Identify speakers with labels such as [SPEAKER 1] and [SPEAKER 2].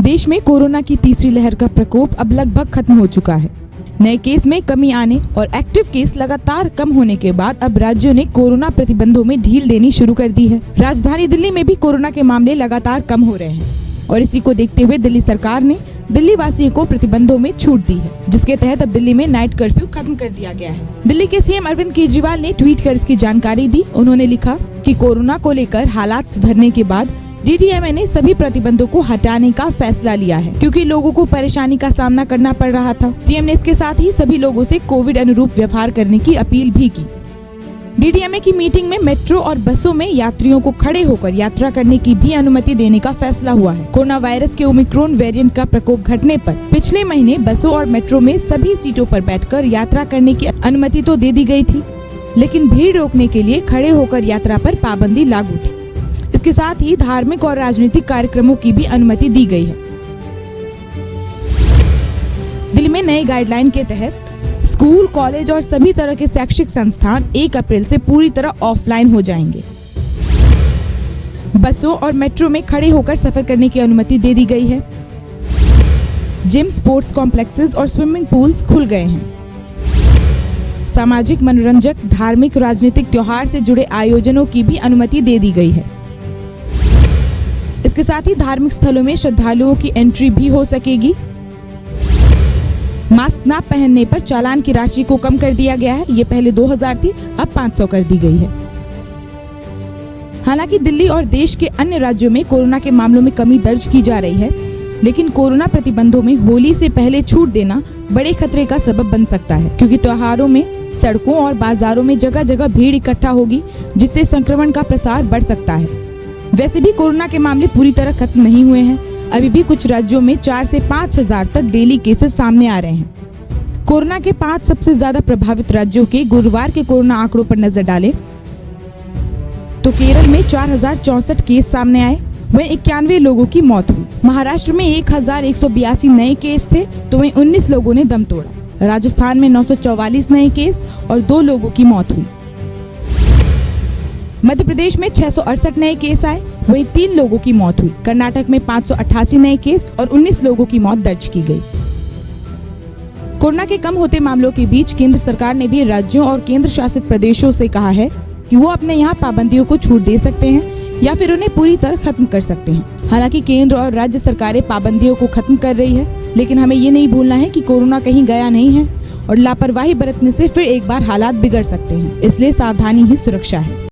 [SPEAKER 1] देश में कोरोना की तीसरी लहर का प्रकोप अब लगभग खत्म हो चुका है। नए केस में कमी आने और एक्टिव केस लगातार कम होने के बाद अब राज्यों ने कोरोना प्रतिबंधों में ढील देनी शुरू कर दी है। राजधानी दिल्ली में भी कोरोना के मामले लगातार कम हो रहे हैं और इसी को देखते हुए दिल्ली सरकार ने दिल्ली वासियों को प्रतिबंधों में छूट दी है, जिसके तहत अब दिल्ली में नाइट कर्फ्यू खत्म कर दिया गया है। दिल्ली के सीएम अरविंद केजरीवाल ने ट्वीट कर इसकी जानकारी दी। उन्होंने लिखा कि कोरोना को लेकर हालात सुधरने के बाद डीडीएमए ने सभी प्रतिबंधों को हटाने का फैसला लिया है, क्योंकि लोगों को परेशानी का सामना करना पड़ रहा था। सीएम ने इसके साथ ही सभी लोगों से कोविड अनुरूप व्यवहार करने की अपील भी की। डीडीएमए की मीटिंग में मेट्रो और बसों में यात्रियों को खड़े होकर यात्रा करने की भी अनुमति देने का फैसला हुआ है। कोरोना वायरस के ओमिक्रॉन वेरिएंट का प्रकोप घटने पर पिछले महीने बसों और मेट्रो में सभी सीटों पर बैठकर यात्रा करने की अनुमति तो दे दी गई थी, लेकिन भीड़ रोकने के लिए खड़े होकर यात्रा पर पाबंदी लागू थी। इसके साथ ही धार्मिक और राजनीतिक कार्यक्रमों की भी अनुमति दी गई है। दिल्ली में नई गाइडलाइन के तहत स्कूल, कॉलेज और सभी तरह के शैक्षिक संस्थान 1 अप्रैल से पूरी तरह ऑफलाइन हो जाएंगे। बसों और मेट्रो में खड़े होकर सफर करने की अनुमति दे दी गई है। जिम, स्पोर्ट्स कॉम्प्लेक्सेस और स्विमिंग पूल्स खुल गए हैं। सामाजिक, मनोरंजक, धार्मिक, राजनीतिक त्योहार से जुड़े आयोजनों की भी अनुमति दे दी गई है। इसके साथ ही धार्मिक स्थलों में श्रद्धालुओं की एंट्री भी हो सकेगी। मास्क न पहनने पर चालान की राशि को कम कर दिया गया है। ये पहले 2000 थी, अब 500 कर दी गई है। हालांकि दिल्ली और देश के अन्य राज्यों में कोरोना के मामलों में कमी दर्ज की जा रही है, लेकिन कोरोना प्रतिबंधों में होली से पहले छूट देना बड़े खतरे का सबब बन सकता है, क्योंकि त्योहारों में सड़कों और बाजारों में जगह जगह भीड़ इकट्ठा होगी, जिससे संक्रमण का प्रसार बढ़ सकता है। वैसे भी कोरोना के मामले पूरी तरह खत्म नहीं हुए हैं। अभी भी कुछ राज्यों में 4 से 5 हजार तक डेली केसेस सामने आ रहे हैं। कोरोना के 5 सबसे ज्यादा प्रभावित राज्यों के गुरुवार के कोरोना आंकड़ों पर नजर डालें तो केरल में 4064 केस सामने आए, वहीं 91 लोगों की मौत हुई। महाराष्ट्र में 1182 नए केस थे, तो वहीं 19 लोगों ने दम तोड़ा। राजस्थान में 944 नए केस और 2 लोगों की मौत हुई। मध्य प्रदेश में 668 नए केस आए, वहीं 3 लोगों की मौत हुई। कर्नाटक में 588 नए केस और 19 लोगों की मौत दर्ज की गई। कोरोना के कम होते मामलों के बीच केंद्र सरकार ने भी राज्यों और केंद्र शासित प्रदेशों से कहा है कि वो अपने यहाँ पाबंदियों को छूट दे सकते हैं या फिर उन्हें पूरी तरह खत्म कर सकते हैं। हालांकि केंद्र और राज्य सरकारें पाबंदियों को खत्म कर रही है, लेकिन हमें ये नहीं भूलना है कि कोरोना कहीं गया नहीं है और लापरवाही बरतने से फिर एक बार हालात बिगड़ सकते हैं। इसलिए सावधानी ही सुरक्षा है।